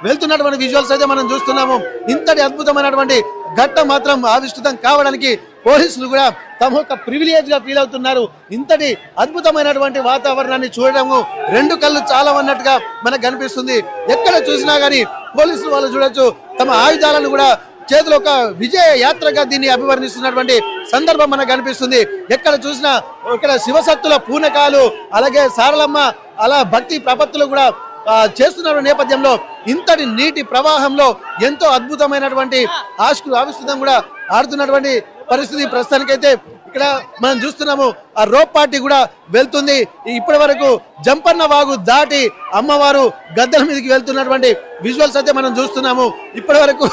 వెళ్తున్నటువంటి విజువల్స్ అయితే మనం చూస్తున్నాము. ఇంతటి అద్భుతమైనటువంటి ఘట్టం మాత్రం ఆవిష్కృతం కావడానికి పోలీసులు కూడా తమ ఒక ప్రివిలేజ్ గా ఫీల్ అవుతున్నారు. ఇంతటి అద్భుతమైనటువంటి వాతావరణాన్ని చూడడము రెండు కళ్ళు చాలా అన్నట్టుగా మనకు కనిపిస్తుంది. ఎక్కడ చూసినా గానీ పోలీసులు వాళ్ళు చూడొచ్చు తమ ఆయుధాలను కూడా చేతిలో ఒక విజయ యాత్రగా దీన్ని అభివర్ణిస్తున్నటువంటి సందర్భం మనకు కనిపిస్తుంది. ఎక్కడ చూసినా ఇక్కడ శివశక్తుల పూనకాలు అలాగే సారలమ్మ అలా భక్తి ప్రపత్తులు కూడా చేస్తున్న నేపథ్యంలో ఇంతటి నీటి ప్రవాహంలో ఎంతో అద్భుతమైనటువంటి ఆవిష్కృతం కూడా ఆడుతున్నటువంటి పరిస్థితి ప్రస్తుతానికైతే ఇక్కడ మనం చూస్తున్నాము. ఆ రోప్ పార్టీ కూడా వెళ్తుంది. ఇప్పటి వరకు జంపన్న వాగు దాటి అమ్మవారు గద్దెల మీదకి వెళ్తున్నటువంటి విజువల్స్ అయితే మనం చూస్తున్నాము. ఇప్పటి వరకు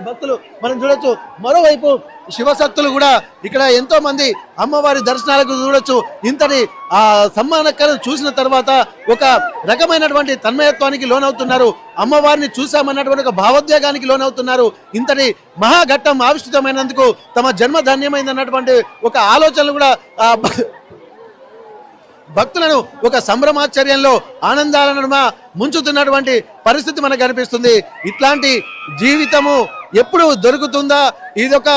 భక్తులు మనం చూడొచ్చు. మరోవైపు శివశక్తులు కూడా ఇక్కడ ఎంతో మంది అమ్మవారి దర్శనాలకు చూడొచ్చు. ఇంతటి ఆ సమ్మానకరం చూసిన తర్వాత ఒక రకమైనటువంటి తన్మయత్వానికి లోనవుతున్నారు. అమ్మవారిని చూసామన్నటువంటి ఒక భావోద్వేగానికి లోనవుతున్నారు. ఇంతటి మహాఘట్టం ఆవిష్కృతమైనందుకు తమ జన్మ ధన్యమైందన్నటువంటి ఒక ఆలోచనలు కూడా భక్తులను ఒక సంభ్రమాశ్చర్యంలో ఆనందాలను ముంచుతున్నటువంటి పరిస్థితి మనకు కనిపిస్తుంది. ఇట్లాంటి జీవితము ఎప్పుడు దొరుకుతుందా ఇదొక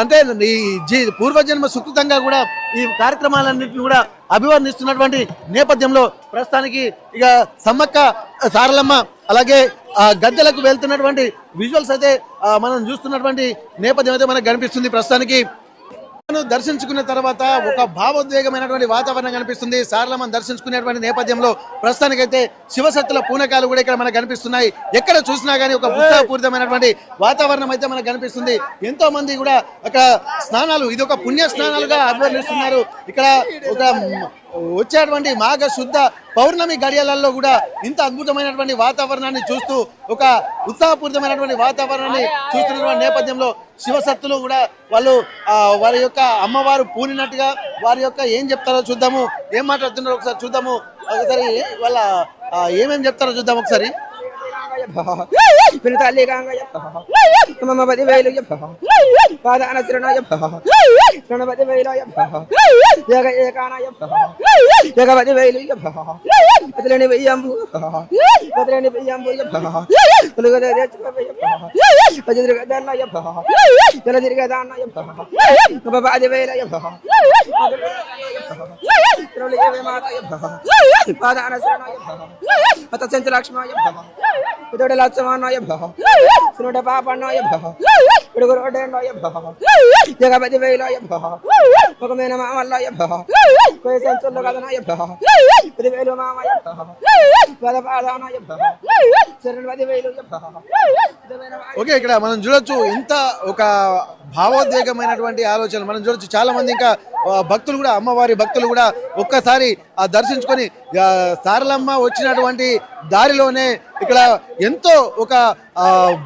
అంటే ఈ పూర్వజన్మ సుకృతంగా కూడా ఈ కార్యక్రమాలన్నింటినీ కూడా అభివర్ణిస్తున్నటువంటి నేపథ్యంలో ప్రస్తుతానికి ఇక సమ్మక్క సారలమ్మ అలాగే గద్దెలకు వెళ్తున్నటువంటి విజువల్స్ అయితే మనం చూస్తున్నటువంటి నేపథ్యం అయితే మనకు కనిపిస్తుంది. ప్రస్తుతానికి దర్శించుకున్న తర్వాత ఒక భావోద్వేగమైనటువంటి వాతావరణం కనిపిస్తుంది. సారలమ్మను దర్శించుకునేటువంటి నేపథ్యంలో ప్రస్తుతానికైతే శివశక్తుల పూనకాలు కూడా ఇక్కడ మనకు కనిపిస్తున్నాయి. ఎక్కడ చూసినా గానీ ఒక ఉత్సాహపూరితమైనటువంటి వాతావరణం అయితే మనకు కనిపిస్తుంది. ఎంతో మంది కూడా అక్కడ స్నానాలు ఇది ఒక పుణ్య స్నానాలుగా అభివర్ణిస్తున్నారు. ఇక్కడ ఒక వచ్చేటువంటి మాఘ శుద్ధ పౌర్ణమి గడియలలో కూడా ఇంత అద్భుతమైనటువంటి వాతావరణాన్ని చూస్తూ ఒక ఉత్సాహపూరితమైనటువంటి వాతావరణాన్ని చూస్తున్నటువంటి నేపథ్యంలో శివశక్తులు కూడా వాళ్ళు వారి యొక్క అమ్మవారు పూనినట్టుగా వారి యొక్క ఏం చెప్తారో చూద్దాము. ఏం మాట్లాడుతున్నారో ఒకసారి చూద్దాము. ఒకసారి వాళ్ళ ఏమేమి చెప్తారో చూద్దాం ఒకసారి. Ito laksama na yab, sunod papa na yab, udah roda na yab, jaga bati vela yab, pagkamena mama la yab, kau sentul laga na yab, bati vela mama yab, pada pada na yab, seren bati vela yab. Okay ఇక్కడ మనం చూడొచ్చు ఇంత ఒక భావోద్వేగమైనటువంటి ఆలోచనలు మనం చూడొచ్చు. చాలా మంది ఇంకా భక్తులు కూడా అమ్మవారి భక్తులు కూడా ఒక్కసారి దర్శించుకొని సారలమ్మ వచ్చినటువంటి దారిలోనే ఇక్కడ ఎంతో ఒక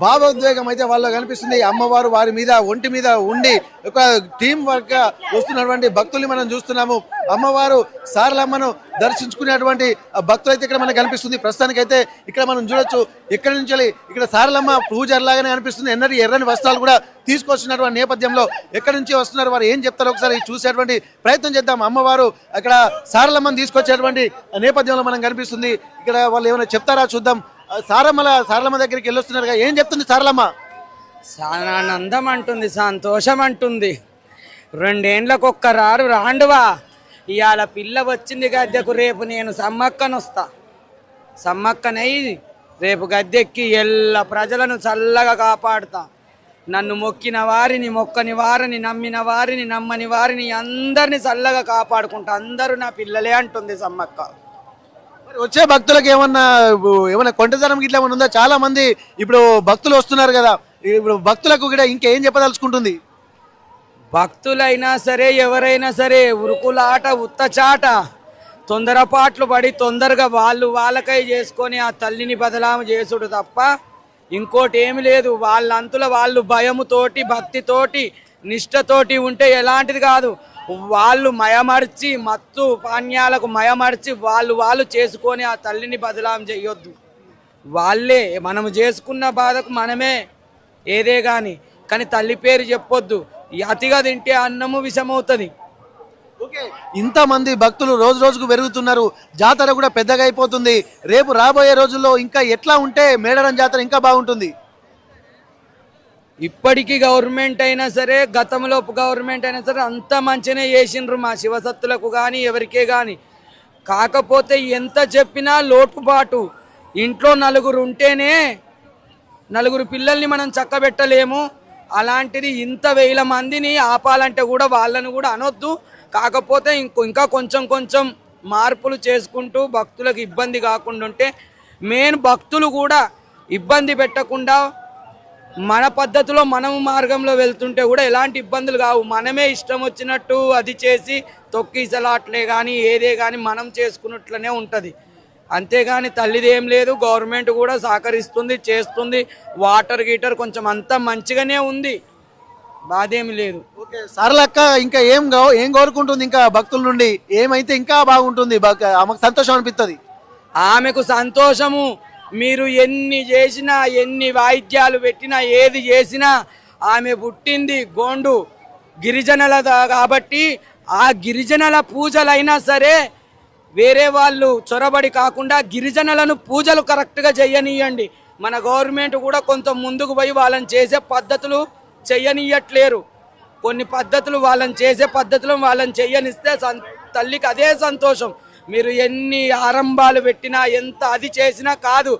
భావోద్వేగం అయితే వాళ్ళ కనిపిస్తుంది. అమ్మవారు వారి మీద ఒంటి మీద ఉండి ఒక టీం వర్క్ గా వస్తున్నటువంటి భక్తుల్ని మనం చూస్తున్నాము. అమ్మవారు సారలమ్మను దర్శించుకునేటువంటి భక్తులు అయితే ఇక్కడ మనకు కనిపిస్తుంది. ప్రస్తుతానికైతే ఇక్కడ మనం చూడొచ్చు ఎక్కడి నుంచి ఇక్కడ సారలమ్మ పూజారిలాగానే కనిపిస్తుంది. ఎర్రని వస్త్రాలు కూడా తీసుకొస్తున్నటువంటి నేపథ్యంలో ఎక్కడి నుంచి వస్తున్నారు వారు ఏం చెప్తారో ఒకసారి చూసేటువంటి ప్రయత్నం చేద్దాం. అమ్మవారు అక్కడ సారలమ్మను తీసుకొచ్చేటువంటి నేపథ్యంలో మనం కనిపిస్తుంది. ఇక్కడ వాళ్ళు ఏమైనా చెప్తారా చూద్దాం. సారలమ్మ దగ్గరికి వెళ్ళొస్తున్నారు. ఏం చెప్తుంది సారలమ్మ? ఆనందం అంటుంది, సంతోషం అంటుంది. 2 ఏళ్లకు ఒక్కరారు రాండువా, ఇవాళ పిల్ల వచ్చింది గద్దెకు, రేపు నేను సమ్మక్కనొస్తా. సమ్మక్కనై రేపు గద్దెక్కి ఎల్ల ప్రజలను చల్లగా కాపాడుతా. నన్ను మొక్కిన వారిని, మొక్కని వారిని, నమ్మిన వారిని, నమ్మని వారిని అందరిని చల్లగా కాపాడుకుంటా. అందరూ నా పిల్లలే అంటుంది సమ్మక్క. వచ్చే భక్తులకు ఏమన్నా కొంటతనం ఇట్లా ఏమైనా ఉందా? చాలా మంది ఇప్పుడు భక్తులు వస్తున్నారు కదా, ఇప్పుడు భక్తులకు కూడా ఇంకేం చెప్పదలుచుకుంటుంది? భక్తులైనా సరే ఎవరైనా సరే ఉరుకులాట ఉత్తచాట తొందరపాట్లు పడి తొందరగా వాళ్ళకై చేసుకొని ఆ తల్లిని బదలాము చేసుడు తప్ప ఇంకోటి ఏమి లేదు. వాళ్ళంతుల వాళ్ళు భయముతోటి భక్తితోటి నిష్ఠతోటి ఉంటే ఎలాంటిది కాదు. వాళ్ళు మయమర్చి మత్తు పానీయాలకు మయమర్చి వాళ్ళు చేసుకొని ఆ తల్లిని బదలాం చేయొద్దు. వాళ్ళే మనము చేసుకున్న బాధకు మనమే ఏదే కానీ తల్లి పేరు చెప్పొద్దు. అతిగా తింటే అన్నము విషమవుతుంది. ఓకే, ఇంతమంది భక్తులు రోజు రోజుకు పెరుగుతున్నారు, జాతర కూడా పెద్దగా అయిపోతుంది. రేపు రాబోయే రోజుల్లో ఇంకా ఎట్లా ఉంటే మేడారం జాతర ఇంకా బాగుంటుంది? ఇప్పటికీ గవర్నమెంట్ అయినా సరే, గతంలో గవర్నమెంట్ అయినా సరే అంత మంచిగానే చేసిండ్రు మా శివసత్తులకు కానీ ఎవరికే కానీ. కాకపోతే ఎంత చెప్పినా లోటుపాటు. ఇంట్లో నలుగురు ఉంటేనే నలుగురు పిల్లల్ని మనం చక్కబెట్టలేము. అలాంటిది ఇంత వేల మందిని ఆపాలంటే కూడా వాళ్ళను కూడా అనొద్దు. కాకపోతే ఇంకా కొంచెం కొంచెం మార్పులు చేసుకుంటూ భక్తులకు ఇబ్బంది కాకుండా ఉంటే, మెయిన్ భక్తులు కూడా ఇబ్బంది పెట్టకుండా మన పద్ధతిలో మనం మార్గంలో వెళ్తుంటే కూడా ఎలాంటి ఇబ్బందులు కావు. మనమే ఇష్టం వచ్చినట్టు అది చేసి తొక్కిసలాట్లే కానీ ఏదే కానీ మనం చేసుకున్నట్లనే ఉంటుంది. అంతేగాని తల్లిది ఏం లేదు. గవర్నమెంట్ కూడా సహకరిస్తుంది, చేస్తుంది. వాటర్ గీటర్ కొంచెం అంతా మంచిగానే ఉంది, బాధేమి లేదు. ఓకే, సరళక్క ఇంకా ఏం కోరుకుంటుంది ఇంకా భక్తుల నుండి? ఏమైతే ఇంకా బాగుంటుంది, ఆమెకు సంతోషం అనిపిస్తుంది? ఆమెకు సంతోషము. మీరు ఎన్ని చేసినా, ఎన్ని వాయిద్యాలు పెట్టినా, ఏది చేసినా, ఆమె పుట్టింది గోండు గిరిజనుల కాబట్టి ఆ గిరిజనుల పూజలైనా సరే వేరే వాళ్ళు చొరబడి కాకుండా గిరిజనులను పూజలు కరెక్ట్గా చెయ్యనియండి. మన గవర్నమెంట్ కూడా కొంత ముందుకు పోయి వాళ్ళని చేసే పద్ధతులు చెయ్యనియట్లేరు. కొన్ని పద్ధతులు వాళ్ళని చేసే పద్ధతులు వాళ్ళని చెయ్యనిస్తే తల్లికి అదే సంతోషం. మీరు ఎన్ని ఆరంభాలు పెట్టినా, ఎంత అది చేసినా కాదు.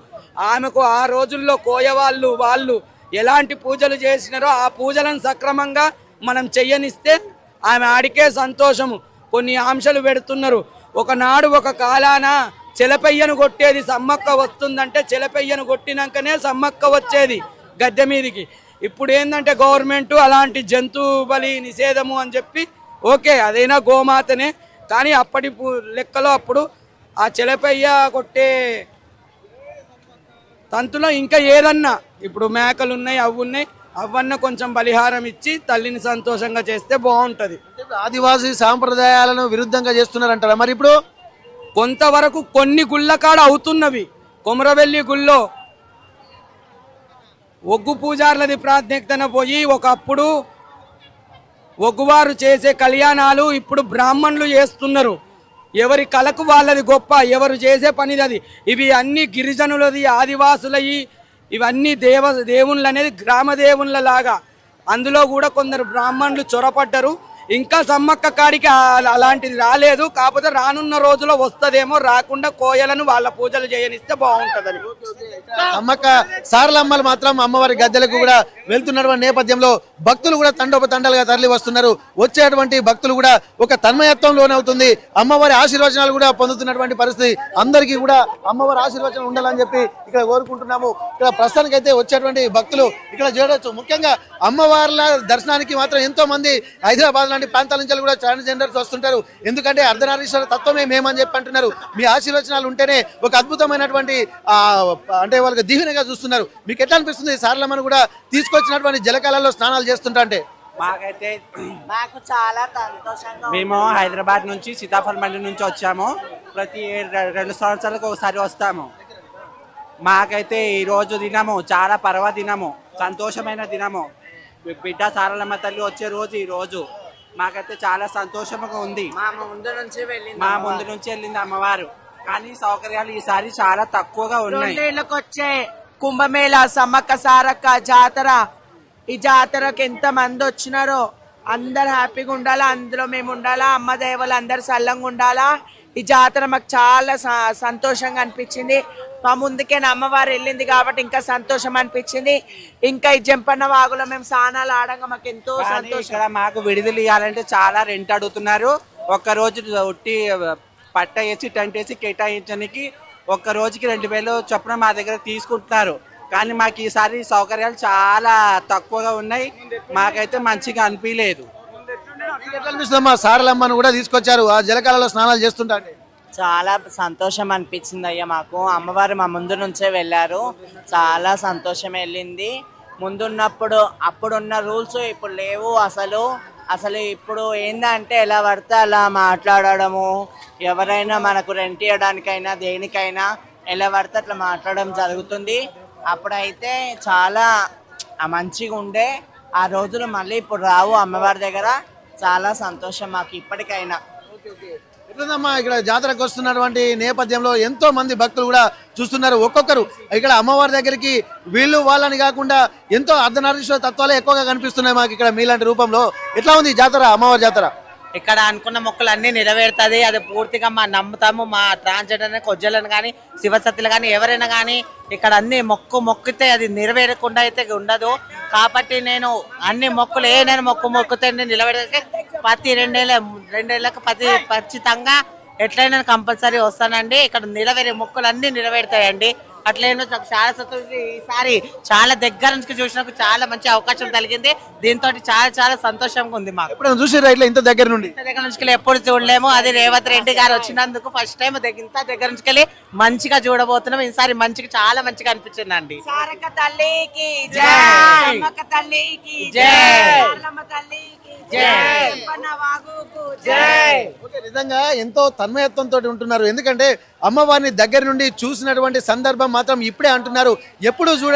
ఆమెకు ఆ రోజుల్లో కోయవాళ్ళు వాళ్ళు ఎలాంటి పూజలు చేసినారో ఆ పూజలను సక్రమంగా మనం చెయ్యనిస్తే ఆమె ఆడికే సంతోషము. కొన్ని ఆంక్షలు పెడుతున్నారు. ఒకనాడు ఒక కాలాన చెలపెయ్యను కొట్టేది సమ్మక్క వస్తుందంటే, చెలపెయ్యను కొట్టినాకనే సమ్మక్క వచ్చేది గద్దె మీదికి. ఇప్పుడు ఏంటంటే గవర్నమెంట్ అలాంటి జంతు బలి నిషేధము అని చెప్పి, ఓకే అదైనా గోమాతనే, కానీ అప్పటి లెక్కలో అప్పుడు ఆ చెలపెయ్య కొట్టే తంతులో ఇంకా ఏదన్నా ఇప్పుడు మేకలు ఉన్నాయి, అవి ఉన్నాయి, అవన్న కొంచెం బలిహారం ఇచ్చి తల్లిని సంతోషంగా చేస్తే బాగుంటది. ఆదివాసీ సాంప్రదాయాలను విరుద్ధంగా చేస్తున్నారంటారా మరి? ఇప్పుడు కొంతవరకు కొన్ని గుళ్ళ కాడ అవుతున్నవి. కొమరవెల్లి గుళ్ళో ఒగ్గు పూజార్లది ప్రాధాన్యతన పోయి ఒకప్పుడు ఒగ్గువారు చేసే కళ్యాణాలు ఇప్పుడు బ్రాహ్మణులు చేస్తున్నారు. ఎవరి కళకు వాళ్ళది గొప్ప, ఎవరు చేసే పనిది అది. ఇవి అన్ని గిరిజనులది, ఆదివాసులవి, ఇవన్నీ దేవుళ్ళు అనేది గ్రామ దేవుళ్ళ లాగా. అందులో కూడా కొందరు బ్రాహ్మణులు చొరపడ్డారు. ఇంకా సమ్మక్క కాడికి అలాంటిది రాలేదు. కాకపోతే రానున్న రోజులో వస్తుందేమో. రాకుండా కోయలను వాళ్ళ పూజలు చేయనిస్తే బాగుంటుందని. సమ్మక్క సారలమ్మలు మాత్రం అమ్మవారి గద్దెలకు కూడా వెళ్తున్నటువంటి నేపథ్యంలో భక్తులు కూడా తండోపతండాలుగా తరలి వస్తున్నారు. వచ్చేటువంటి భక్తులు కూడా ఒక తన్మయత్వం లోనవుతుంది. అమ్మవారి ఆశీర్వచనాలు కూడా పొందుతున్నటువంటి పరిస్థితి. అందరికీ కూడా అమ్మవారి ఆశీర్వచనం ఉండాలని చెప్పి ఇక్కడ కోరుకుంటున్నాము. ఇక్కడ ప్రస్తుతానికైతే వచ్చేటువంటి భక్తులు ఇక్కడ చూడవచ్చు. ముఖ్యంగా అమ్మవార్ల దర్శనానికి మాత్రం ఎంతో మంది హైదరాబాద్ లాంటి ప్రాంతాల నుంచి కూడా ట్రాన్స్జెండర్స్ వస్తుంటారు. ఎందుకంటే అర్ధనారీశ్వర తత్వమే మేమని చెప్పి అంటున్నారు. మీ ఆశీర్వచనాలు ఉంటేనే ఒక అద్భుతమైనటువంటి అంటే వాళ్ళకి దీవెనగా చూస్తున్నారు. మీకు ఎట్లా అనిపిస్తుంది సారలమ్మను కూడా తీసుకొచ్చినటువంటి జలకాలలో స్నానాలు చేస్తుంటా అంటే? మాకు చాలా సంతోషంగా. మేము హైదరాబాద్ నుంచి సీతాఫల్ మండి నుంచి వచ్చాము. ప్రతి 2 సంవత్సరాలకు ఒకసారి వస్తాము. మాకైతే ఈ రోజు దినము చాలా పర్వదినము, సంతోషమైన దినము. బిడ్డ సారలమ్మ తల్లి వచ్చే రోజు ఈ రోజు. మాకైతే చాలా సంతోషంగా ఉంది. మా ముందు నుంచి వెళ్ళింది అమ్మవారు. కానీ సౌకర్యాలు ఈసారి చాలా తక్కువగా ఉన్నాయి. 2 ఏళ్ళకి వచ్చే కుంభమేళ, సమ్మక్క సారక్క జాతర, ఈ జాతరకు ఎంత మంది వచ్చినారో అందరు హ్యాపీగా ఉండాలా, అందులో మేము ఉండాలా, అమ్మ దేవలు అందరు సల్లంగా ఉండాలా. ఈ జాతర మాకు చాలా సంతోషంగా అనిపించింది. మా ముందుకే అమ్మవారు వెళ్ళింది కాబట్టి ఇంకా సంతోషం అనిపించింది. ఇంకా ఈ జంపన్న వాగులో మేము స్నానాలు ఆడంగా మాకు ఎంతో సంతోషం. ఇక్కడ మాకు విడుదల ఇవ్వాలంటే చాలా రెంట్ అడుగుతున్నారు. ఒక్కరోజు ఒట్టి పట్ట వేసి టెంట్ వేసి కేటాయించడానికి ఒక్క రోజుకి 2000 చొప్పున మా దగ్గర తీసుకుంటున్నారు. కానీ మాకు ఈసారి సౌకర్యాలు చాలా తక్కువగా ఉన్నాయి. మాకైతే మంచిగా అనిపించలేదు. అనిపిస్తుందమ్మా సారలమ్మను కూడా తీసుకొచ్చారు, ఆ జలకాలలో స్నానాలు చేస్తుంటే చాలా సంతోషం అనిపించింది అయ్యా మాకు. అమ్మవారు మా ముందు నుంచే వెళ్ళారు, చాలా సంతోషం వెళ్ళింది. ముందున్నప్పుడు అప్పుడున్న రూల్స్ ఇప్పుడు లేవు. అసలు ఇప్పుడు ఏందంటే ఎలా పడితే అలా మాట్లాడడము, ఎవరైనా మనకు రెంట్ ఇవ్వడానికైనా దేనికైనా ఎలా పడితే అట్లా మాట్లాడడం జరుగుతుంది. అప్పుడైతే చాలా మంచిగా ఉండే. ఆ రోజులు మళ్ళీ ఇప్పుడు రావు అమ్మవారి దగ్గర. చాలా సంతోషం మాకు ఇప్పటికైనా. ఎట్లుందమ్మా ఇక్కడ జాతరకు వస్తున్నటువంటి నేపథ్యంలో ఎంతో మంది భక్తులు కూడా చూస్తున్నారు. ఒక్కొక్కరు ఇక్కడ అమ్మవారి దగ్గరికి వీళ్ళు వాళ్ళని కాకుండా ఎంతో అర్ధనారీశ్వర తత్వాలే ఎక్కువగా కనిపిస్తున్నాయి మాకు ఇక్కడ మీలాంటి రూపంలో. ఎట్లా ఉంది ఈ జాతర, అమ్మవారి జాతర? ఇక్కడ అనుకున్న మొక్కలు అన్ని నెరవేరుతుంది. అది పూర్తిగా మా నమ్ముతాము. మా ట్రాన్స్జెండర్ కొజ్జలను కానీ శివసత్తులు కానీ ఎవరైనా కానీ ఇక్కడ అన్ని మొక్కితే అది నెరవేరకుండా అయితే ఉండదు. కాబట్టి నేను అన్ని మొక్కులు ఏదైనా మొక్కితే నిలబెడితే ప్రతి రెండేళ్ళకు ఖచ్చితంగా ఎట్లయినా కంపల్సరీ వస్తానండి. ఇక్కడ నిలవేరే మొక్కులు అన్ని నిలబెడతాయండి. అట్లయినా చాలా ఈసారి చాలా దగ్గర నుంచి చూసినప్పుడు చాలా మంచి అవకాశం కలిగింది. దీంతో చాలా సంతోషంగా ఉంది మాకు. ఎప్పుడైనా చూసిరా ఇట్లా ఇంత దగ్గర నుండి? దగ్గర నుంచి ఎప్పుడు చూడలేము. అది రేవంత్ రెడ్డి గారు వచ్చినందుకు ఫస్ట్ టైం ఇంత దగ్గర నుంచి వెళ్ళి మంచిగా చూడబోతున్నాం. ఈసారి మంచిగా చాలా మంచిగా అనిపించింది అండి. తల్లికి నిజంగా ఎంతో తన్మయత్వంతో ఉంటున్నారు. ఎందుకంటే అమ్మవారిని దగ్గర నుండి చూసినటువంటి సందర్భం మాత్రం ఇప్పుడే అంటున్నారు. ఎప్పుడు